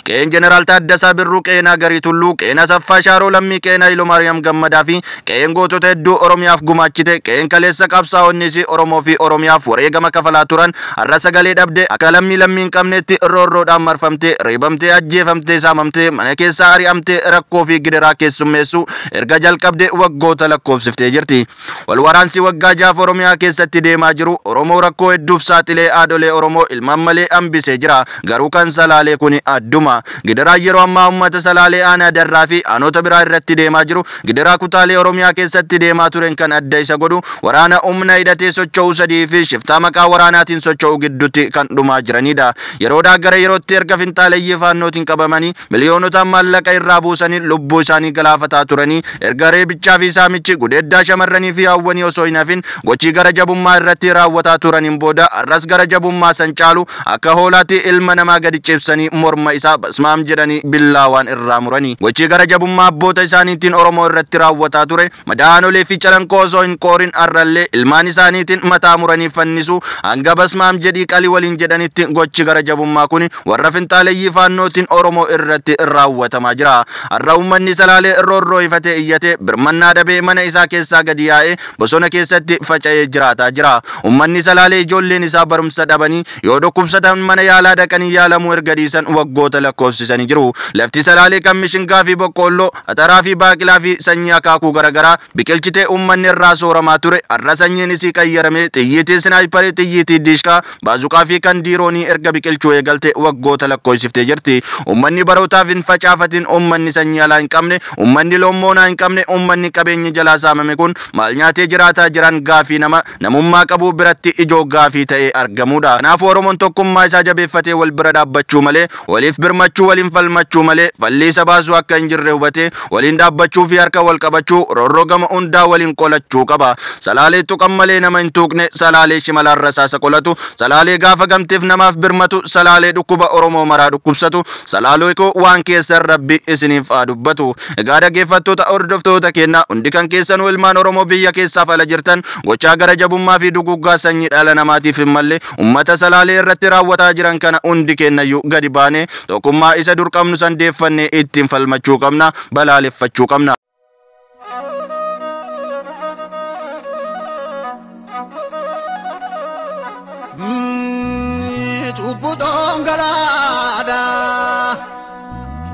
qeen Jeneraal Taaddasaa Birruu, qeen Agarii Tulluu, qeen Asaffaa Shaaroo Lammii, qeen Haayiluu Maariyaam Gammadaa fi qeen gootota hedduu Oromiyaaf gumaachite, qeen kaleessa qabsaa'onnis Oromoo fi Oromiyaaf wareegama kafalaa turan har'a sagalee dhabde akka lammiin hin qabnetti roorroodhaan marfamtee reebamtee ajjeefamtee saamamtee mana keessaa ari'amtee rakkoo fi gidiraa keessummeessu erga jalqabde waggoota lakkoofsiftee jirti. Wal waraansi waggaa jaaf Oromiyaa keessatti deemaa jiru Oromoo rakkoo hedduuf saaxilee aadolee Oromoo ilmaan malee hambisee jira. Garuu kan Salaalee kun adduma. Gidiraa yeroo ammaa uummata Salaalee aanaa Darraa fi aanota biraa irratti deemaa jiru gidiraa kutaalee Oromiyaa keessatti deemaa turen kan adda isa godhu waraana humna hidhatee socho'uu sadii fi shiftaa maqaa waraanaatiin socho'uu gidduutti kan dhumaa jiranidha. Yeroodhaa gara yerootti erga finxaaleeyyii faannootiin qabamanii miliyoonotaan maallaqa irraa buusanii lubbuu isaanii galaafataa turanii erga reebichaa fi saamichi gudeeddaa shamarranii fi hawwanii osoo hin hafin gochii gara jabummaa irratti raawwataa turaniin booda har'as gara jabummaa san caalu akka hoolaatti ilma namaa gadi cibsanii morma isaa basmaam jedhanii billaawaan irraa muranii gochii gara jabummaa abboota isaaniitiin Oromoo irratti raawwataa ture madaanolee fi calanqoo osoo hin qoorin arrallee ilmaan isaaniitiin mataa muranii fannisu hanga basmaam jedhii qalii waliin jedhanitti gochi gara jabummaa kun warra finxaaleeyyii faannootiin Oromoo irratti raawwatamaa jira. Har'a uummanni Salaalee roorroo ifatee iyyatee birmannaa dhabee mana isaa keessaa gadi yaa'ee bosona keessatti faca'ee jiraataa jira. Uummanni Salaalee ijoolleen isaa barumsa dhabanii yoo dhukkubsatan mana yaalaa dhaqanii yaalamuu erga dhiisan waggoota lakkoofsisanii jiru. Lafti Salaalee kan mishingaa fi boqqoolloo, ataraa fi baaqilaa fi sanyii akaakuu garaagaraa biqilchitee uummanni irraa sooramaa ture har'a sanyiin isii qayyaramee xiyyiitii sinaayiparii, xiyyiitii diishkaa, baazuqaa fi kan diiroonii erga biqilchuu eegalte waggoota lakkoofsiftee jirti. Uummanni barootaaf hin facaafatin, uummanni sanyii alaa hin qabne, uummanni loommoonaa hin qabne, uummanni qabeenya jalaa saamame kun maal nyaatee jiraataa jiran gaafii namummaa qabu biratti ijoo gaafii ta'ee argamudha. Kanaafuu Oromoon tokkummaa isaa jabeeffatee wal bira dhaabbachuu malee waliif birmachuu waliin falmachuu malee fallii isa baasuu akka hin jirre hubatee waliin dhaabbachuu fi harka wal qabachuu roorroo gama hundaa waliin qolachuu qaba. Salaalee tuqan malee nama hin tuqne, Salaalee shimalaan rasaasa qolatu, Salaalee gaafa gamteef namaaf birmatu, Salaalee dhukkuba Oromoo maraa dhukkubsatu, Salaalee koo waan keessan Rabbi isiniif haa dubbatu. Egaa dhaggeeffattoota hordoftoota keenya hundi kan keessanuu ilmaan Oromoo biyya keessaaf ala jirtan gochaa gara jabummaa fi duguggaa sanyii dhala namaatiif hin malle uummata Salaalee irratti raawwataa jiran kana hundi kennayyuu gadi baanee tokkummaa isa dur qabnu san deeffannee ittiin falmachuu qabna, balaaleffachuu qabna.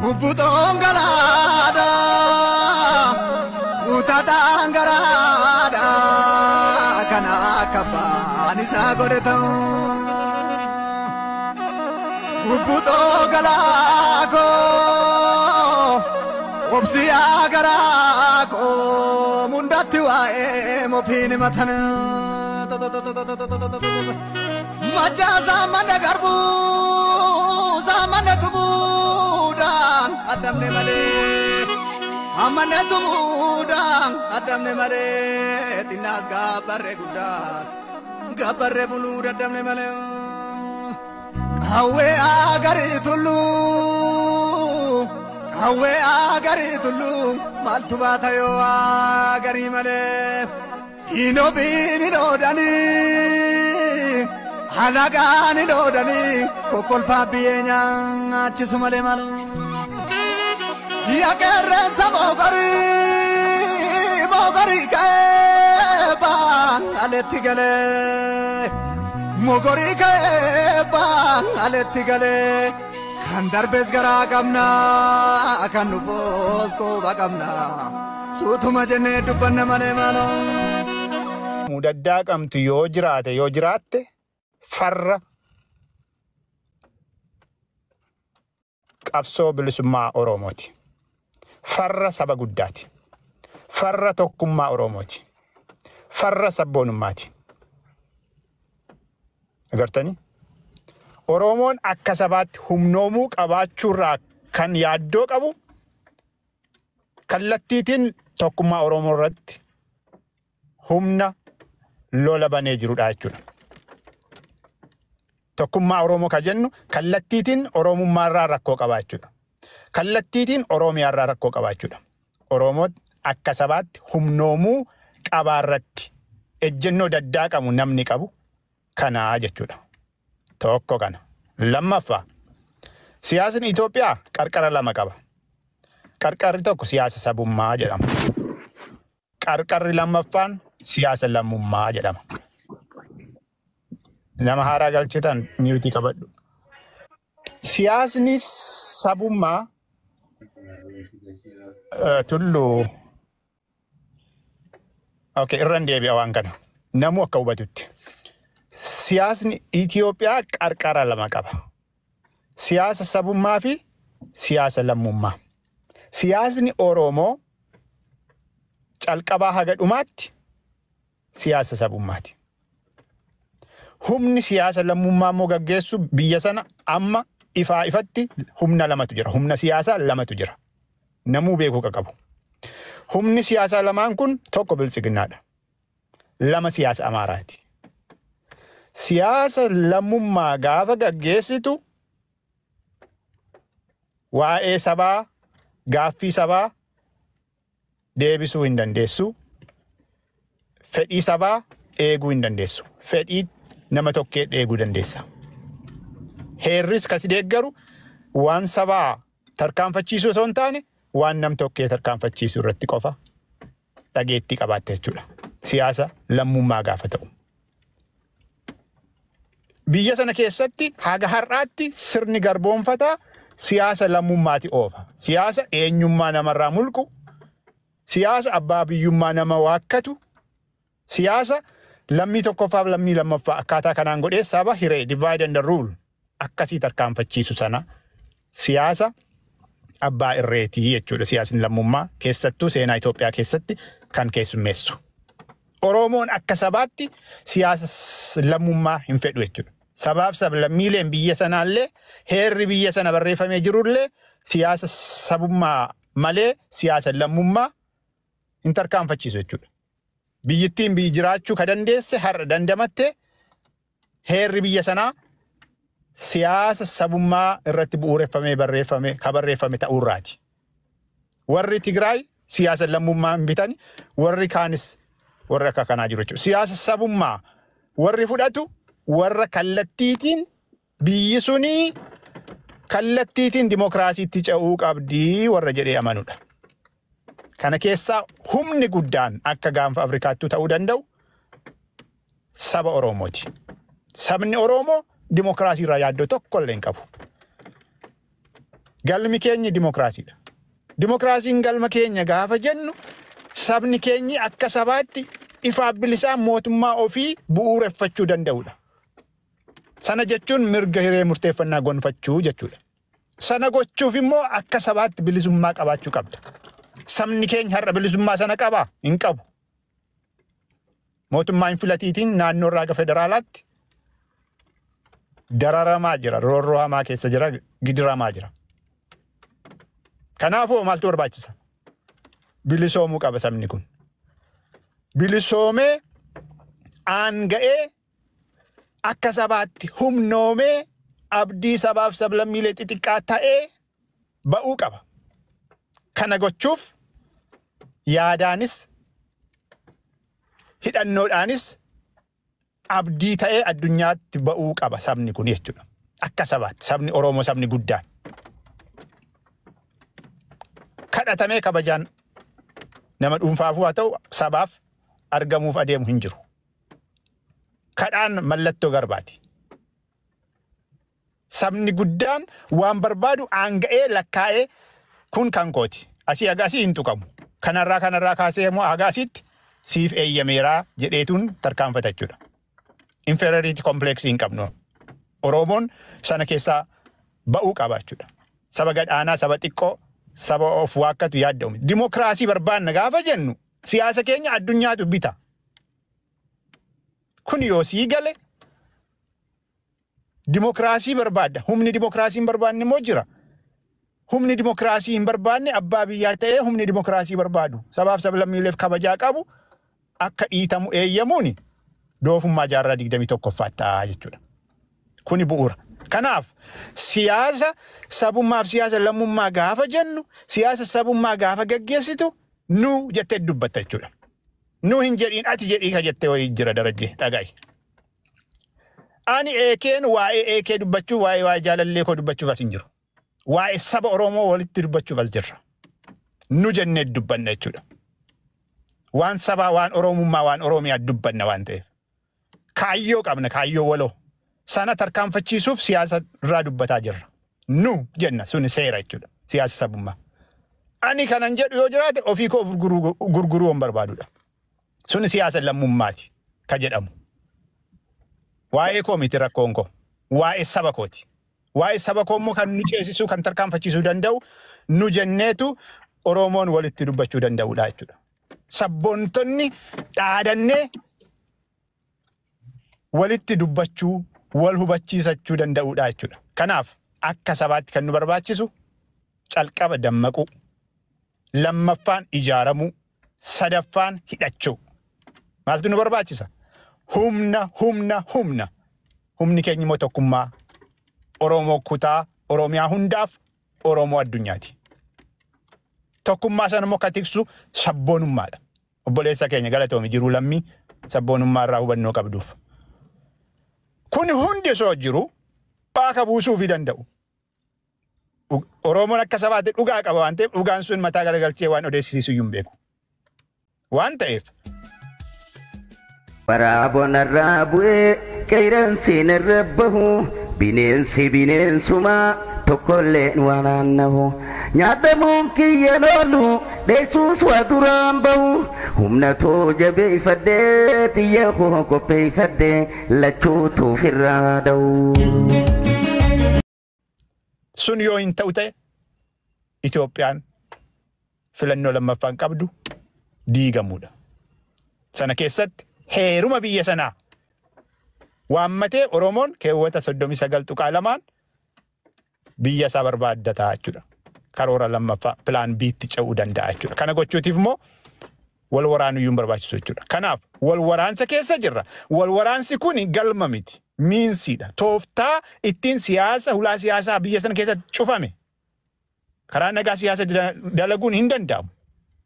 Ubbutoon galaadha utataan garaadha kana kabbaan isaa godhe ta'u ubbutoo galaakoo obsiyaa garaakoo mundatti waa'ee mofiin matan majjaa saamana garbuu saamana tumuudhaan addamne malee amane tumuudhaan addamne malee xinnaas gaabbarree guddaas gaabbarree buluu daddamne malee qawwee agarii tulluu qawwee agarii tulluu maaltu baata yoo agarii malee diinoo biini dhoodanii halagaani dhoodanii kokkolfaa biyyee nyaachisu malee malu yaaqeerreessa moogarii ka'ee baan aletti galee moogarii ka'ee baan aletti galee kan darbees garaa qabnaa kan dhufoos qooba qabnaa suutuma jennee dubbanna malee malu. Mudaddaa qabdu yoo jiraatte farra qabsoo bilisummaa Oromooti. Farra saba guddaati. Farra tokkummaa Oromooti. Farra sabboonummaati. Agartanii? Oromoon akka sabaatti humnoomuu qabaachuurraa kan yaaddoo qabu kallattiitiin tokkummaa Oromoo irratti humna lola banee jirudha jechuudha. Tokkummaa Oromoo ka jennu kallattiitiin Oromummaa irraa rakkoo qabaachuudha. Kallattiitiin Oromiyaa irraa rakkoo qabaachuudha. Oromoon akka sabaatti humnoomuu qabaarratti ejjennoo daddaa qabu namni qabu kanaa jechuudha. Tokko kana. Lammaffaa Siyaasni Itoophiyaa qarqara lama qaba. Qarqarri tokko siyaasa sabummaa jedhama. Qarqarri lammaffaan siyaasa lammummaa jedhama. Nama haaraa galchitan miyuutii qabadhu. Siyaasni sabummaa tulluu. Okay, irraan deebi'a waan kana. Namu akka hubatutti. Siyaasni Itoophiyaa qarqara lama qaba. Siyaasa sabummaa fi siyaasa lammummaa. Siyaasni Oromoo calqabaa haga dhumaatti siyaasa sabummaati. Humni siyaasa lammummaa immoo gaggeessu biyya sana amma ifaa ifatti humna lamatu jira. Humna siyaasaa lamatu jira. Namuu beekuu qabu. Humni siyaasaa lamaan kun tokko bilchiginnaadha. Lama siyaasa Amaaraati. Siyaasa lammummaa gaafa gaggeessitu waa'ee sabaa, gaaffii sabaa deebisuu hin dandeessu. Fedhii sabaa eeguu hin dandeessu. Fedhii nama tokkee eeguu dandeessa. Heerris kasi deeggaru waan sabaa tarkaanfachiisuu osoo hin taane waan nam tokkee tarkaanfachiisuu irratti qofa dhageettii qabaatte jechuudha. Siyaasa lammummaa gaafa ta'u. Biyya sana keessatti haga har'aatti sirni garboonfataa siyaasa lammummaati oofa. Siyaasa eenyummaa namarraa mulqu, siyaasa abbaa biyyummaa nama waakkatu, siyaasa lammii tokkoffaaf lammii lammaffaa akkaataa kanaan godhee saba hiree divide and rule akkasii tarkaanfachiisu sana siyaasa abbaa irreetii jechuudha. Siyaasni lammummaa keessattuu seenaa Itoophiyaa keessatti kan keessummeessu. Oromoon akka sabaatti siyaasa lammummaa hin fedhu jechuudha. Sabaaf sablammiileen biyya sanaallee heerri biyya sana barreeffamee jirullee siyaasa sabummaa malee siyaasa lammummaa hin tarkaanfachiisu jechuudha. Biyyittiin biyyi jiraachuu ka dandeesse har'a dandamatte heerri biyya sanaa siyaasa sabummaa irratti bu'uureffamee barreeffame ta'uurraati. Warri Tigraay siyaasa lammummaa hin bitani, warri kaanis warra akka kanaa jiru jechuudha. Siyaasa sabummaa warri fudhatu warra kallattiitiin biyyi sunii kallattiitiin dimokiraasiitti ce'uu qabdii warra jedhee amanudha. Kana keessaa humni guddaan akka gaanfa Afrikaattuu ta'uu danda'u saba Oromooti. Sabni Oromoo dimokiraasii irraa yaaddoo tokko illee hin qabu. Galmi keenya dimokiraasiidha. Dimokiraasiin galma keenya gaafa jennu sabni keenyi akka sabaatti ifaaf bilisaan mootummaa ofii bu'uureffachuu danda'udha. Sana jechuun mirga hiree murteeffannaa gonfachuu jechuudha. Sana gochuuf immoo akka sabaatti bilisummaa qabaachuu qabda. Sabni keenya har'a bilisummaa sana qabaa? Hin qabu. Mootummaa hin filatiitiin naannoo irraa gara federaalaatti dararamaa jira, roorroo hamaa keessa jira, gidiramaa jira. Kanaafuu maaltu barbaachisa? Bilisoomuu qaba sabni kun. Bilisoomee aanga'ee akka sabaatti humnoomee abdii sabaaf sablammiilee xixiqqaa ta'ee ba'uu qaba. Kana gochuuf yaadaanis hidhannoodhaanis abdii ta'ee addunyaatti ba'uu qaba sabni kun jechuudha. Akka sabaatti sabni Oromoo sabni guddaan. Kadhatamee kabajaan nama dhuunfaafuu haa ta'u sabaaf argamuuf adeemu hin jiru. Kadhaan mallattoo garbaati. Sabni guddaan waan barbaadu aanga'ee lakkaa'ee kun kan kooti. Asii agaasii hin tuqamu. Kanarraa kaasee immoo agaasiitti siif eeyyameeraa jedheetuun tarkaanfata jechuudha. Inferiority complex hin qabnu. Oromoon sana keessaa ba'uu qaba jechuudha. Saba gadhaanaa, saba xiqqoo, saba of waakkatu yaadda'u. Dimokiraasii barbaanna gaafa jennu siyaasa keenya addunyaatu bita. Kun yoo sii gale dimokiraasii barbaadda. Humni dimokiraasii hin barbaanne immoo jira. Humni dimokiraasii hin barbaanne abbaa biyyaa ta'ee humni dimokiraasii barbaadu. Sabaaf sablammiileef kabajaa qabu akka dhiitamu eeyyamuuni doofummaa jaarraa 21ffaa ta'a jechuudha. Kuni bu'uura. Kanaaf siyaasa sabummaaf siyaasa lammummaa gaafa jennu siyaasa sabummaa gaafa gaggeessitu nu jettee dubbatta jechuudha. Nu hin jedhiin ati jedhii ka jettee wayii jira darajee dhaga'i. Ani eekeen waa'ee eekee dubbachuu waa'ee jaalallee koo dubbachuuf as hin jiru. Waa'ee saba Oromoo walitti dubbachuuf as jirra. Nu jennee dubbanna jechuudha. Waan sabaa, waan Oromummaa, waan Oromiyaa dubbanna waan ta'eef. Kaayyoo qabna, kaayyoo waloo. Sana tarkaanfachiisuuf siyaasa irraa dubbataa jirra. Nu jenna suni seera jechuudha. Siyaasa sabummaa. Ani kanan jedhu yoo jiraate ofii koo gurguruu waan barbaadudha. Suni siyaasa lammummaati ka jedhamu. Waa'ee koo miti rakkoon koo. Waa'ee saba kooti. Waa'ee saba koo immoo kan nu ceesisuu, kan tarkaanfachiisuu danda'u nu jenneetu Oromoon walitti dubbachuu danda'udha jechuudha. Sabboontonni dhaadannee walitti dubbachuu, wal hubachiisachuu danda'udha jechuudha. Kanaaf akka sabaatti kan nu barbaachisu calqaba dammaquu, lammaffaan ijaaramuu, sadaffaan hidhachuu. Maaltu nu barbaachisa? Humna. Humni keenya immoo tokkummaa Oromoo kutaa Oromiyaa hundaaf Oromoo addunyaati. Tokkummaa sana immoo katiksu sabboonummaadha. Obboleessa keenya galatoomi jiruu lammii sabboonummaa irraa hubannoo qabduuf. Kun hundi osoo jiru baaka buusuufii danda'u. Oromoon akka sabaatti dhugaa qaba waan ta'eef dhugaan sun mataa garagalchee waan odeessisiisu hin beeku. Waan ta'eef Waraabonarraa bu'ee qeeransiin irra bahu bineensuma tokkolleen waan naannahu nyaatamuun kiyyan oolu dheessuus waa duraan bahu humna too jabeeffadhee xiyya koo qopheeffadhee lachuutu ofirraa da'u. Sun yoo hin ta'u ta'e Itoophiyaan filannoo lammaffaan qabdu diigamuudha. Sana keessatti heeruma biyya sanaa waammatee Oromoon keewwata 39 biyya isaa barbaaddataa jechuudha. Karoora lammaffaa pilaan biitti ce'uu danda'a jechuudha. Kana gochuutiif immoo wal waraanuyyuu barbaachisu jechuudha. Kanaaf wal waraansa keessa jirra. Wal waraansi kun galma miti. Miinsiidha. Tooftaa ittiin siyaasa, hulaa siyaasaa biyya sana keessatti cufame. Karaa nagaa siyaasa dalaguun hin danda'amu.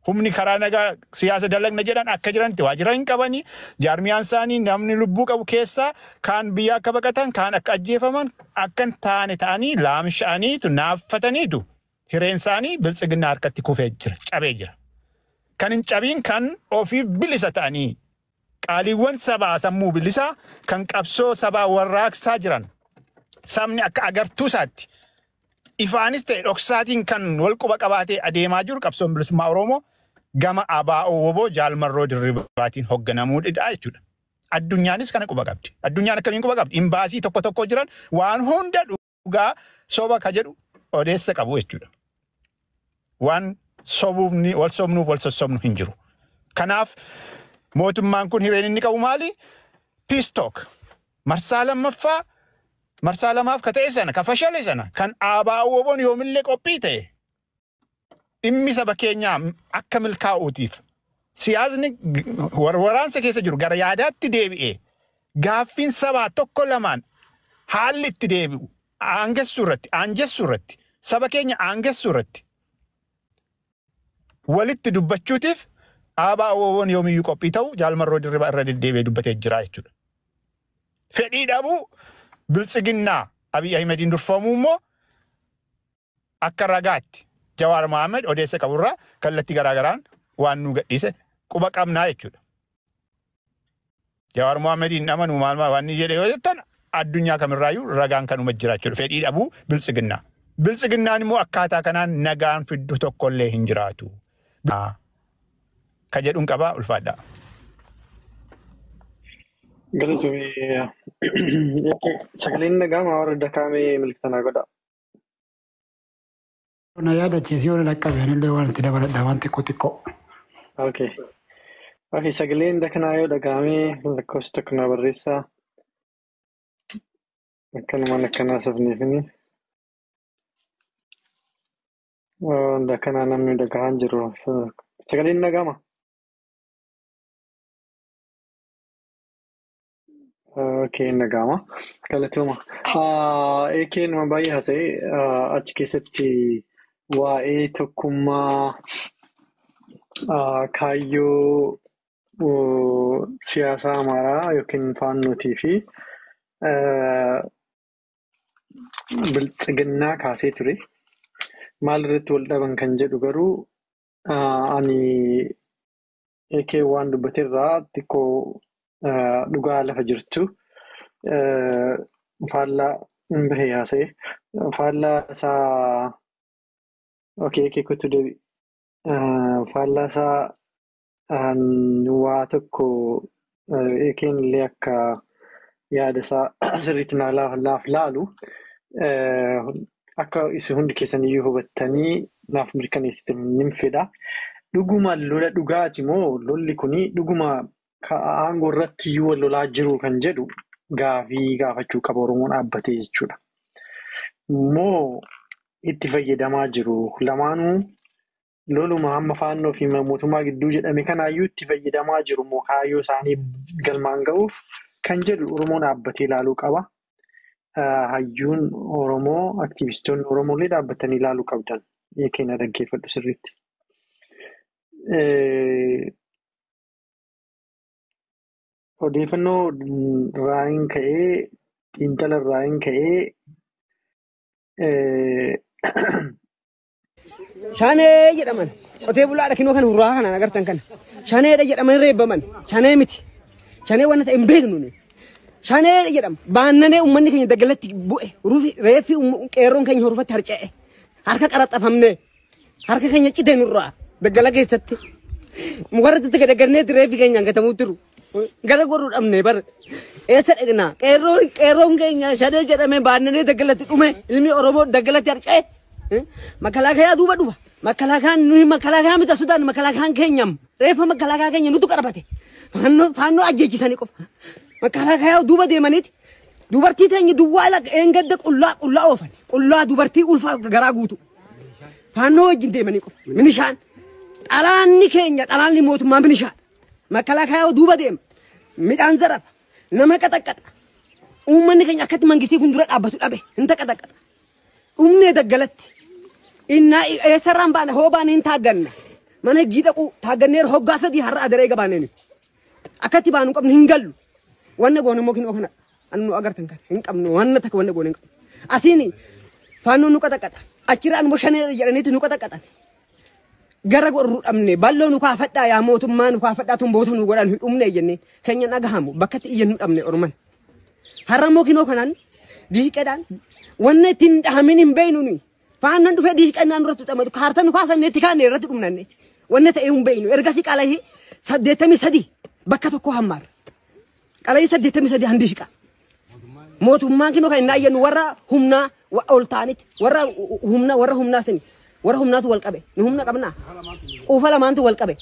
Humni karaa nagaa siyaasa dalagna jedhan akka jiranitti waajjira hin qabanii, jaarmiyaan isaanii namni lubbuu qabu keessaa kaan biyya akka baqatan, kaan akka ajjeefaman, akka hin taane ta'anii laamsha'aniitu naaffataniitu hireen isaanii biltsiginaa harkatti kufee jira, cabee jira. Kan hin cabiin kan ofiif bilisa ta'anii qaaliiwwan sabaa sammuu bilisaa kan qabsoo sabaa warraaqsaa jiran sabni akka agartuu isaatti ifaanis ta'e dhoksaatiin kan wal quba qabaatee adeemaa jiru qabsoon bilisummaa Oromoo gama ABO Woboo Jaalmarroo Dirribaatiin hoogganamuudha jechuudha. Addunyaanis kana quba qabdi. Addunyaan akkamiin quba qabdi? Imbaasii tokko jiran waan hunda dhugaa soba ka jedhu odeessa qabu jechuudha. Waan sobuufni wal sobnuuf wal sossobnu hin jiru. Kanaaf mootummaan kun hireen inni qabu maali? Peace talk. Marsaa lamaaf ka ta'e sana, ka fashale sana, kan ABO Woboon yoomillee qophii ta'e dhimmi saba keenyaa akka milkaa'uutiif siyaasni waraansa keessa jiru gara yaadaatti deebi'ee gaaffiin sabaa tokko lamaan haalli itti deebi'u aanjessuu irratti saba keenya aangessuu irratti walitti dubbachuutiif ABO Woboon yoomiyyuu qophii ta'u Jaalmarroo Dirribaa irra deddeebi'ee dubbatee jira jechuudha. Fedhii dhabuu biltsiginnaa Abiy Ahimediin durfamuu immoo akka ragaatti Jawaar Mohammed odeessa qaburraa kallattii garaagaraan waan nu gadhiise quba qabnaa jechuudha. Jawaar Mohammediin amanuu maal waan inni jedhe yoo jettan addunyaa kamirraayyuu ragaan kanuma jira jechuudha. Fedhii dhabuu biltsiginnaa. Biltsiginnaan immoo akkaataa kanaan nagaan fiddu tokkollee hin jiraatu. Ka jedhuun qabaa ulfaadhaa. Sagaleen nagaama warra dakaamee milkaa'inaa godha. Na yaadachiisee yoo laqqabeen illee waan itti dabaladha waan xiqqoo. Okay, sagaleen dakanaa yoo dhagahamee lakkoofsa tokko na barreessaa. Akkanumaan akkanaa safneefini. Dakanaa namni dhagahaan jiru. Sagaleen nagaama. Okay, nagaama. Galatooma. Eekeen nama baay'ee haasa'e achi keessatti waa'ee tokkummaa kaayyoo siyaasaa Amaaraa yookiin faannootii fi biltsiginnaa kaasee ture. maalirratti wal dhaban kan jedhu garuu ani ekee waan dubbateerraa xiqqoo dhugaa lafa jirtu faallaa hin bahee haasa'e faallaa isaa ekee kuttu deebi faallaa isaa waa tokko ekeen illee akka yaada isaa sirriitti naaf laalu akka isin hundi keessaniyyuu hubattanii naaf mirkaneessitan nin fedha. Dhuguma lola dhugaati moo lolli kuni dhuguma aangoo irratti iyyuu wal lolaa jiru kan jedhu gaafii gaafachuu qaba Oromoon dhaabbatee jechuudha. Moo itti fayyadamaa jiru lamaanuu loluma hamma faannoo fi mootummaa gidduu jedhame kanaayyuu itti fayyadamaa jiru moo kaayyoo isaanii galmaan ga'uuf kan jedhu Oromoon dhaabbatee ilaaluu qaba. Hayyuun Oromoo aktivistoonni Oromoolee dhaabbatanii ilaaluu qabdan keenya dhaggeeffadhu sirriitti. Odeeffannoo raayin ka'ee xiinxala raayin ka'ee Shanee jedhaman qotee bulaadha kinoo kan hurraa kana agartan kana shaneedha jedhaman reebbaman shanee miti shanee waan ta'e hin beeknu shanee jedhama baannanee uummanni keenya dagalatti bu'e ruufi reeffi qeerroon keenya horfatti harca'e harka qaraxxafamne harka keenya citee nurraa dagala keessatti mukarratti gadagarnee reeffi keenya hangatamuu jiru gara goruu dhabne bar eessa dhaqna qeerroon keenya shanee jedhame baannanee dagalatti dhume ilmi Oromoo dagalatti harca'e makalaakaa duuba dhufa makalaakaan nuyi makalaakaa mita Sudaan makalaakaan keenyam reeffa makalaakaa keenya nutu qarabate faannoo ajjeechisanii qofa makalaakaa duuba deemaniiti dubartii teenya duwwaa eengadda qullaa oofan qullaa dubartii ulfaa garaa guutu faannoo wajjin deemanii qofa minishaan xalaanni keenya xalaanni mootummaa minishaan makalaakaa duuba deema midhaan zarafa nama qaxaqaxa uummanni keenya akkatti mangistii fuuldura dhaabbatu dhabe hin taqaxaqaxa umne dagalatti inna eessarraan baana hoobaan hin taagganna mana giidhaqu taagganneer hoggaa sadii har'a adaree gabaaneen akkatti baanu qabnu hin gallu wanna goone moo kinoo kana annu agartan kan hin qabnu wanna takka wanna goone hin qabnu asiini faannoo nu qaxaqaxa achiraan moo shanee jedhaniitu nu qaxaqaxan gara gorru dhabne balloo nu kaafadhaa yaa mootummaa nu kaafadhaa tun boota nu godhan hidhumne jennee keenya dhagahamu bakkatti iyyan nu dhabne Oroman har'a moo kinoo kanaan diiqedhaan wanne tin dhahamin hin beeynu ni faannan dhufe diiqannaan irratti xamatu kaartan kaasanne itti kaanne irratti dhumnanne wanne ta'e hin beeynu ergasi qalahi 83 bakka tokko hammaar qalahi 83 handishqa mootummaan kinoo kan inna ayyan warra humna ol ta'anit warra humna sini warra humnaatu wal qabe ni humna qabna quufa lamaantu wal qabe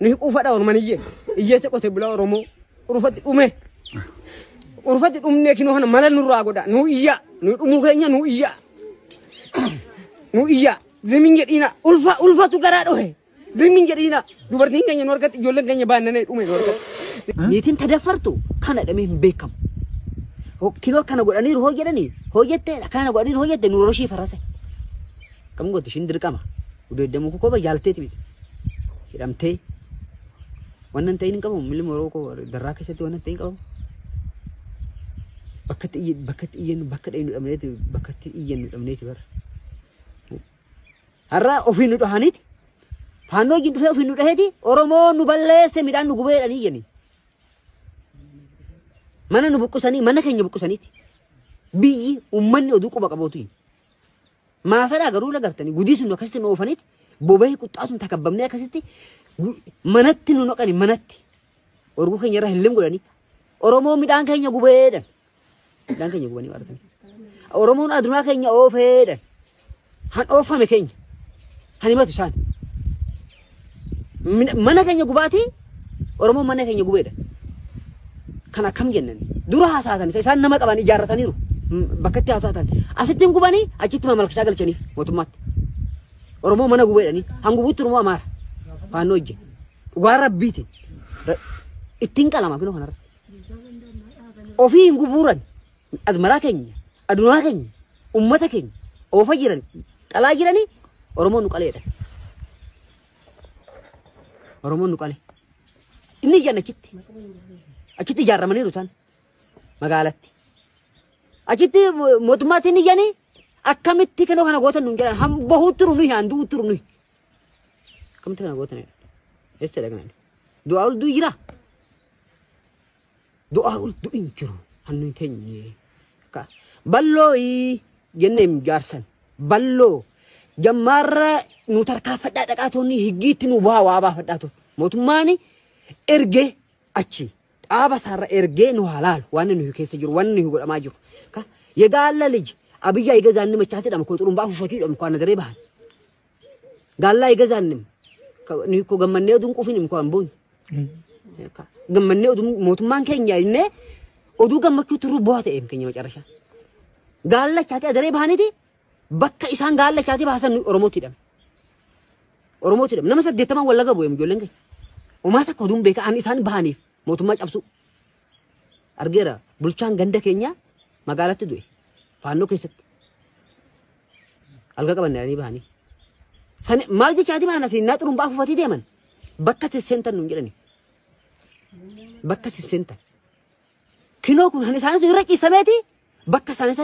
ni quufa dha Oroman iyyeesse qote bula Oromoo urufatti dhume urfatti dhumne kinoo kana mala nurraa godha nu iyya nu dhumuu keenya nu iyya zimin jedhina ulfatu garaa dhohe zimin jedhina dubartiin keenya nu argatti ijoolleen keenya baannanee dhume nu argatti niitiin tadaffartu kana dhamee hin beekamu kinoo kana godhaniiru hoo jedhanii hoo jetteedha kana godhaniiru hoo jette nuuroo ishii farrase kam goote ishiin dirqama udeeddamu koo koba jaalteeti miti hidhamtee wannan ta'in hin qabamu milli moroo koo darraa keessatti wannan ta'in qabamu bakkatti iyyan bakka dheenu dhabneeti bakkatti iyyan nu dhabneeti bar har'a ofiin nu dhahaniiti faannoo wajjin dhufee ofiin nu dhaheeti Oromoo nu balleesse midhaan nu gubeedhanii iyyanii mana nu buqqisanii mana keenya buqqisaniiti biyyi uummanni oduu quba qabootu maasaadhaa garuu lagartanii gudii sun akkasitti nu oofaniiti boba'ee quxxaa sun takabbamnee akkasitti manatti nu noqani manatti orguu keenya irraa hillim godhanii Oromoo midhaan keenya gubeedhan dan keenya gubanii waaratan Oromoon adunaa keenya oofeedhan han oofame keenya han himatu isaan mana keenya gubaati Oromoon mana keenya gubeedhan kana kam jennan dura haasaatan isaan nama qaban ijaarrataniiru bakkatti haasaatan asittiin gubanii achitti mamalkashaa galchaniif mootummaatti Oromoo mana gubeedhanii han gubuutti Oromoo Amaara faannoo hojje dhugaa rabbiiti ittiin qalama kinoo kanarratti ofii hin gubuuran azmaraa keenya adunaa keenya ummata keenya oofa jiran qalaa jiranii Oromoon nu qaleedha Oromoon nu qale inni jan achitti ijaarramaniiru isaan magaalatti achitti mootummaatti inni janii akkamitti kana gootan nun jedhan ham bahuturu nuyi handu uturu nuyi akkamitti kana gootan eessa dhaqnan du'a ul du jira du'a ul du injiru hannu teenye ka balloo jenneem jaarsan balloo jammarra nu tarkaa fadhaa dhaqaatonni higgiitti nu waa baafadhaatu mootummaani ergee achi dhaaba sarra ergee nu halal waan nu keessa jiru waan nu godhamaa jiru ka yegaalla liji abiyya yegazaanni machaati dham ko xurumbaa fufatii dham ko anadare bahan gaalla yegazaanni ni ko gammannee odun qufin ko amboon ka gammannee odun mootummaan keenya inne oduu gammachuu turu boota em keenya macarasha gaalla chaati adare bahaniti bakka isaan gaalla chaati baasan oromooti dham nama saddeettaman wallaga bu'em jollen kee umaata ko dum beeka an isaan bahaniif mootummaa cabsu argeera bulchaan ganda keenya magaalatti du'e faannoo keessatti alga qabannanii bahanii san maal jechaati baana sinna xurumbaa fufatii deeman bakka sissentan nun jedhani bakka sissentan kinoo kun han isaanis irra ciisameeti bakka isaanis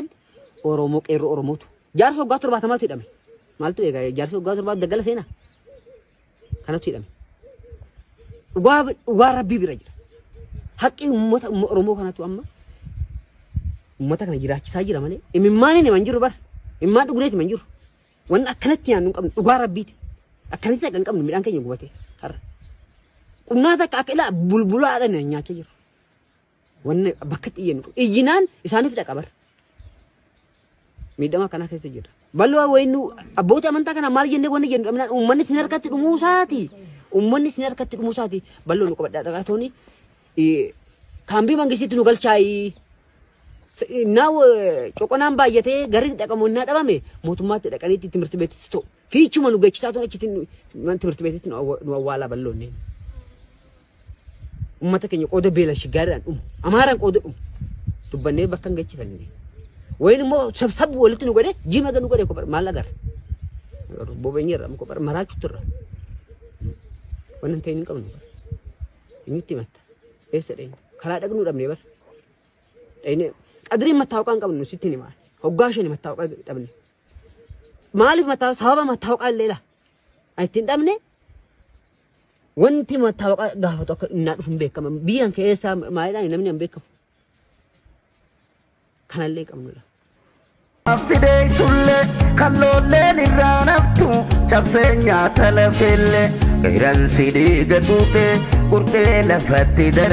oromoo qeerroo oromootu jaarsa waggaa 70 hidhame maaltu eegaa jaarsa waggaa 70 daggala seenaa kanatu hidhame dhugaa rabbii bira jira haqqi ummata oromoo kanatu amma ummata kana jiraachisaa jira malee imimmaan inni man jiru bar imimmaan dhuguleeti man jiru waan akkanatti yaanu qabnu dhugaa rabbiiti akkanatti kan qabnu midhaan keenya gubate har'a qunnaa takka akka ila bulbulaadhaan nyaachaa jiru waan bakka xiyyeenu iyyinaan isaaniif dhaqa bar miidhama kana keessa jira balwa waynu abboota amantaa kana maal jennee wanni jennu dhabnaan ummanni sin harkatti dhumuusaati ummanni sin harkatti dhumuusaati ballo nu qabadhaa dhaqaatooni kaambii mangisitti nu galchaayi naaw coqonaan baay'atee garii dhaqamu innaa dhabame mootummaatti dhaqaniitti timirti beetis ta'u fiichuma nu geechisaa tuun achitti timirti beetis nu awwaalaa balloonnee ummata keenya qooda beela shigaadhaan dhumu amaaraan qooda dhumu dubbannee bakka hin geechifannee wayin immoo sabsab walitti nu godhe jima ganu godhe ko maal agar bobeenyerra ko maraachu turra wannan ta'in hin qabnu inni matta eessa dheen karaa dhaqnu dhabne bar dhayne qadriin mattaawqaan qabnu sitti ni maal hoggaashani mattaawqaa dhabne maaliif mattaawqa sababa mattaawqaa leela aytiin dhabne wanti mattaawqaa gaafatu akka innaa dhufun beekama biyyan keessa maayidhaan namni hin beekamu kanallee qabnudha Afsidee sulle kalooleen irraa naftu cabsee nyaata lafeelle qeeran sidii gadbuute qurxee lafatti dara.